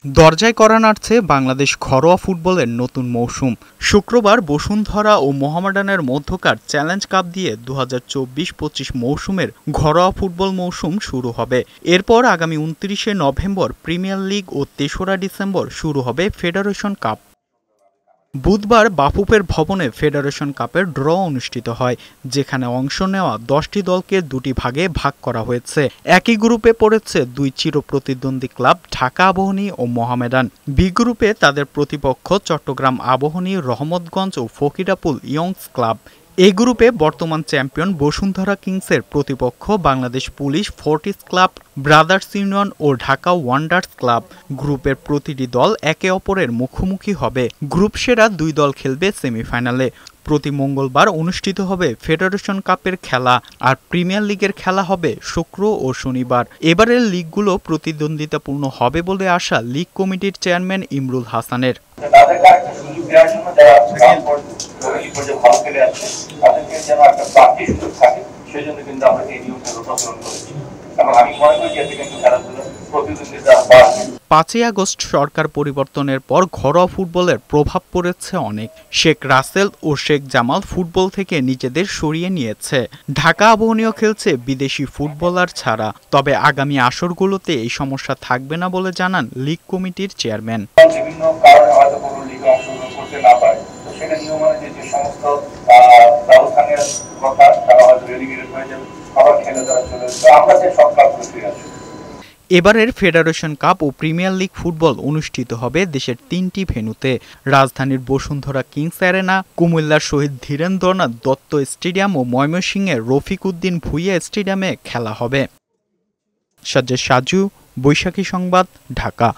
দরজায় কড়া নাড়ছে বাংলাদেশ ঘরোয়া ফুটবলের নতুন মৌসুম। শুক্রবার বসুন্ধরা ও মোহামেডানের মধ্যকার চ্যালেঞ্জ কাপ দিয়ে 2024-25 মৌসুমের ঘরোয়া ফুটবল মৌসুম শুরু হবে। এরপর আগামী 29শে নভেম্বর প্রিমিয়ার লিগ ও 3রা ডিসেম্বর শুরু হবে ফেডারেশন কাপ। বুধবার বাফুফের ভবনে ফেডারেশন কাপের ড্র অনুষ্ঠিত হয়, যেখানে অংশ নেওয়া 10টি দলকে দুটি ভাগে ভাগ করা হয়েছে। একই গ্রুপে পড়েছে দুই চিরপ্রতিদ্বন্দ্বী ক্লাব ঢাকা আবাহনী ও মোহামেডান। বি গ্রুপে তাদের প্রতিপক্ষ চট্টগ্রাম আবাহনী, রহমতগঞ্জ ও ফকিরাপুল ইয়ংস ক্লাব। এই গ্রুপে বর্তমান চ্যাম্পিয়ন বসুন্ধরা কিংসের প্রতিপক্ষ Bangladesh police, Fortis club, Brothers Union ও ঢাকা ওয়ান্ডার্স ক্লাব। গ্রুপের প্রতিটি দল একে অপরের মুখোমুখি হবে। গ্রুপ সেরা দুই দল খেলবে সেমিফাইনালে। প্রতি মঙ্গলবার অনুষ্ঠিত হবে ফেডারেশন কাপের খেলা, আর প্রিমিয়ার লিগের খেলা হবে শুক্র ও শনিবার। এবারের লিগগুলো প্রতিদ্বন্দ্বিতাপূর্ণ হবে বলে আশা লিগ কমিটির চেয়ারম্যান ইমরুল হাসানের। সেজন্য কিন্তু আমরা এই নিয়মটা প্রচলন করেছি এবং আমি মনে করি যে কিন্তু খেলাধুলা প্রতিদ্বন্দ্বিতা বাড়বে। 5ই আগস্ট সরকার পরিবর্তনের পর ঘরোয়া ফুটবলের প্রভাব পড়েছে অনেক। শেখ রাসেল ও শেখ জামাল ফুটবল থেকে নিজেদের সরিয়ে নিয়েছে। ঢাকা আবাহনীও খেলছে বিদেশি ফুটবলার ছাড়া। তবে আগামী আসরগুলোতে এই সমস্যা থাকবে না বলে জানান লিগ কমিটির চেয়ারম্যান। বিভিন্ন কারণে হয়তো কোনো লিগে অংশগ্রহণ করতে না পারে, তো সেটা নিয়ম অনুযায়ী যে সমস্ত ব্যবস্থা নেওয়ার কথা তারা হয়তো রেলিগেটেড হয়ে যাবে, আবার খেলে তারা চলে যাবে। তো আমরা যে সব কাজ করতে যাচ্ছি। এবারের ফেডারেশন কাপ ও প্রিমিয়ার লিগ ফুটবল অনুষ্ঠিত হবে দেশের 3টি ভেন্যুতে। রাজধানীর বসুন্ধরা কিংস অ্যারেনা, কুমিল্লার শহীদ ধীরেন্দ্রনাথ দত্ত স্টেডিয়াম ও ময়মনসিংহের রফিক উদ্দিন ভূঁইয়া স্টেডিয়ামে খেলা হবে। সাজ্জাদ সাজু, বৈশাখী সংবাদ, ঢাকা।